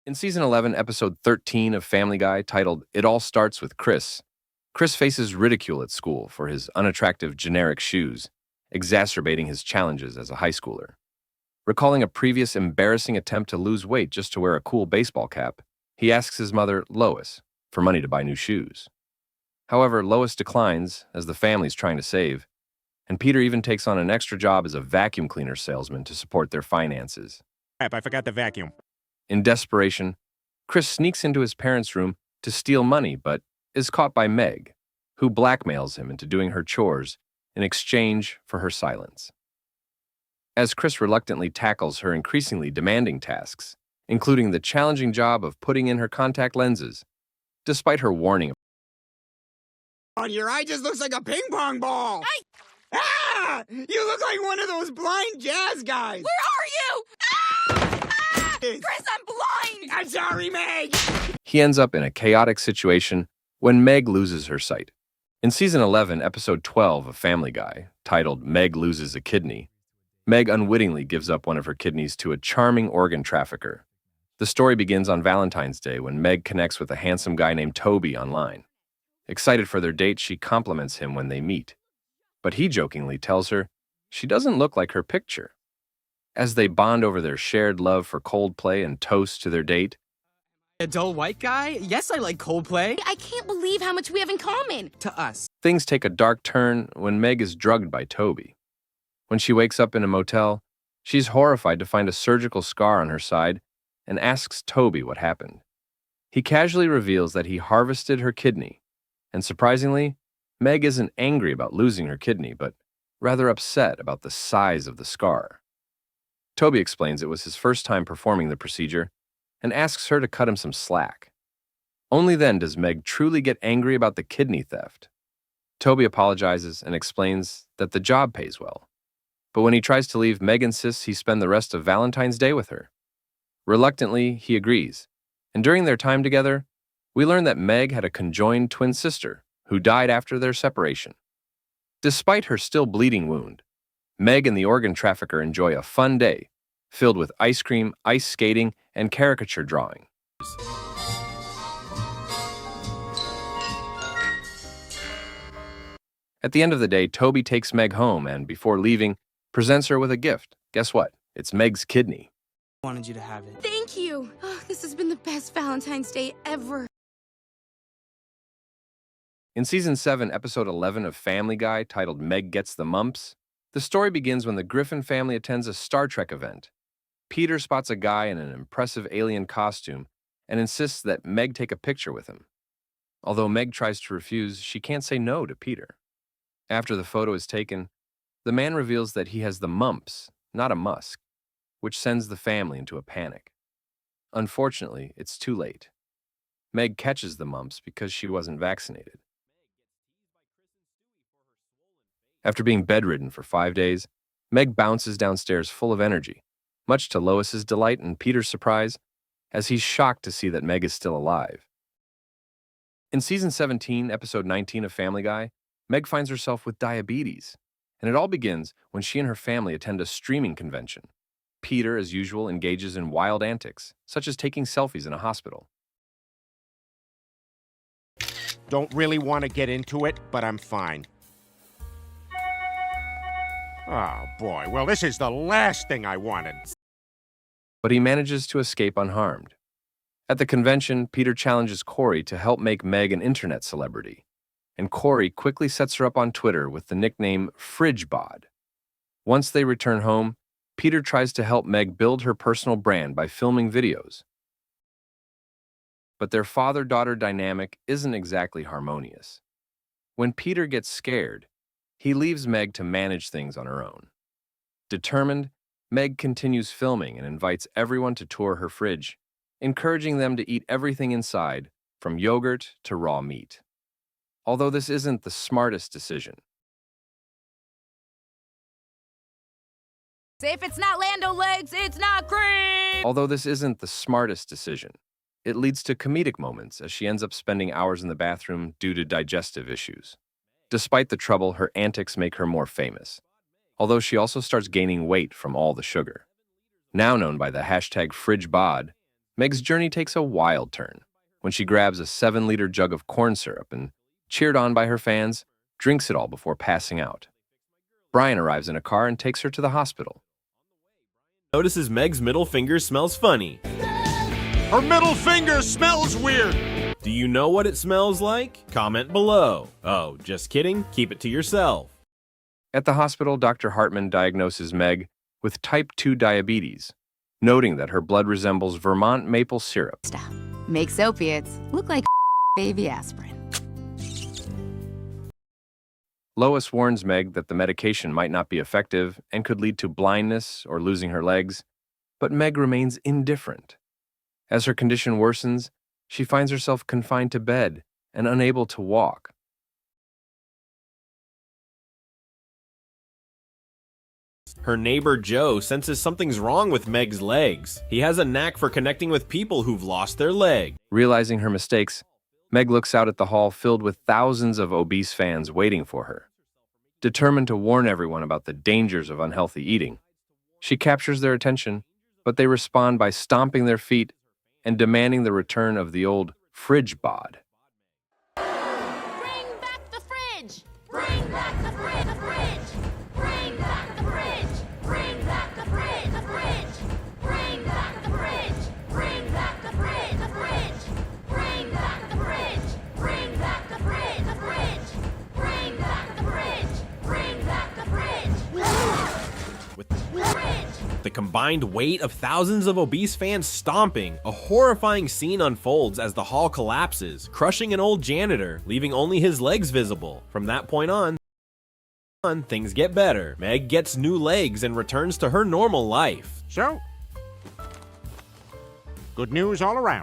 In season 11, episode 13 of Family Guy, titled It All Starts with Chris, Chris faces ridicule at school for his unattractive generic shoes, exacerbating his challenges as a high schooler. Recalling a previous embarrassing attempt to lose weight just to wear a cool baseball cap, he asks his mother, Lois, for money to buy new shoes. However, Lois declines as the family's trying to save, and Peter even takes on an extra job as a vacuum cleaner salesman to support their finances. Crap, I forgot the vacuum. In desperation, Chris sneaks into his parents' room to steal money, but is caught by Meg, who blackmails him into doing her chores in exchange for her silence. As Chris reluctantly tackles her increasingly demanding tasks, including the challenging job of putting in her contact lenses, despite her warning. God, your eye just looks like a ping pong ball. Ah! You look like one of those blind jazz guys. Where are you? Ah! Chris, I'm blind! I'm sorry, Meg. He ends up in a chaotic situation when Meg loses her sight. In season 11, episode 12 of Family Guy, titled Meg Loses a Kidney, Meg unwittingly gives up one of her kidneys to a charming organ trafficker. The story begins on Valentine's Day when Meg connects with a handsome guy named Toby online. Excited for their date, she compliments him when they meet. But he jokingly tells her she doesn't look like her picture. As they bond over their shared love for Coldplay and toast to their date, A dull white guy? Yes, I like Coldplay. I can't believe how much we have in common. To us. things take a dark turn when Meg is drugged by Toby. When she wakes up in a motel, she's horrified to find a surgical scar on her side and asks Toby what happened. He casually reveals that he harvested her kidney, and surprisingly, Meg isn't angry about losing her kidney, but rather upset about the size of the scar. Toby explains it was his first time performing the procedure and asks her to cut him some slack. Only then does Meg truly get angry about the kidney theft. Toby apologizes and explains that the job pays well. But when he tries to leave, Meg insists he spend the rest of Valentine's Day with her. Reluctantly, he agrees, and during their time together, we learn that Meg had a conjoined twin sister who died after their separation. Despite her still bleeding wound, Meg and the organ trafficker enjoy a fun day filled with ice cream, ice skating, and caricature drawing. At the end of the day, Toby takes Meg home and, before leaving, presents her with a gift. Guess what? It's Meg's kidney. Wanted you to have it. Thank you. Oh, this has been the best Valentine's Day ever. In season 7, episode 11 of Family Guy, titled Meg Gets the Mumps, the story begins when the Griffin family attends a Star Trek event. Peter spots a guy in an impressive alien costume and insists that Meg take a picture with him. Although Meg tries to refuse, she can't say no to Peter. After the photo is taken, the man reveals that he has the mumps, not a musk, which sends the family into a panic. Unfortunately, it's too late. Meg catches the mumps because she wasn't vaccinated. After being bedridden for 5 days, Meg bounces downstairs full of energy, much to Lois's delight and Peter's surprise, as he's shocked to see that Meg is still alive. In season 17, episode 19 of Family Guy, Meg finds herself with diabetes, and it all begins when she and her family attend a streaming convention. Peter, as usual, engages in wild antics, such as taking selfies in a hospital. Don't really want to get into it, but I'm fine. Oh, boy. Well, this is the last thing I wanted. But he manages to escape unharmed. At the convention, Peter challenges Corey to help make Meg an internet celebrity, and Corey quickly sets her up on Twitter with the nickname FridgeBod. Once they return home, Peter tries to help Meg build her personal brand by filming videos. But their father-daughter dynamic isn't exactly harmonious. When Peter gets scared, he leaves Meg to manage things on her own. Determined, Meg continues filming and invites everyone to tour her fridge, encouraging them to eat everything inside, from yogurt to raw meat. Although this isn't the smartest decision. If it's not Lando legs, it's not cream. Although this isn't the smartest decision, it leads to comedic moments as she ends up spending hours in the bathroom due to digestive issues. Despite the trouble, her antics make her more famous, although she also starts gaining weight from all the sugar. Now known by the hashtag FridgeBod, Meg's journey takes a wild turn when she grabs a 7-liter jug of corn syrup and, cheered on by her fans, drinks it all before passing out. Brian arrives in a car and takes her to the hospital. Notices Meg's middle finger smells funny. Her middle finger smells weird. Do you know what it smells like? Comment below. Oh, just kidding. Keep it to yourself. At the hospital, Dr. Hartman diagnoses Meg with type 2 diabetes, noting that her blood resembles Vermont maple syrup. Stop. Makes opiates look like baby aspirin. Lois warns Meg that the medication might not be effective and could lead to blindness or losing her legs, but Meg remains indifferent. As her condition worsens, she finds herself confined to bed and unable to walk. Her neighbor Joe senses something's wrong with Meg's legs. He has a knack for connecting with people who've lost their leg. Realizing her mistakes, Meg looks out at the hall filled with thousands of obese fans waiting for her. Determined to warn everyone about the dangers of unhealthy eating, she captures their attention, but they respond by stomping their feet and demanding the return of the old fridge bod. Bring back the fridge! Bring back the fridge! The fridge! Bring back the fridge! Bring back the fridge! The fridge! Bring back the fridge! Bring back the fridge! The fridge! Bring back the fridge! Bring back the fridge! The fridge! Bring back the fridge! Bring back the fridge! With the combined weight of thousands of obese fans stomping, a horrifying scene unfolds as the hall collapses, crushing an old janitor, leaving only his legs visible. From that point on, things get better. Meg gets new legs and returns to her normal life. So, good news all around.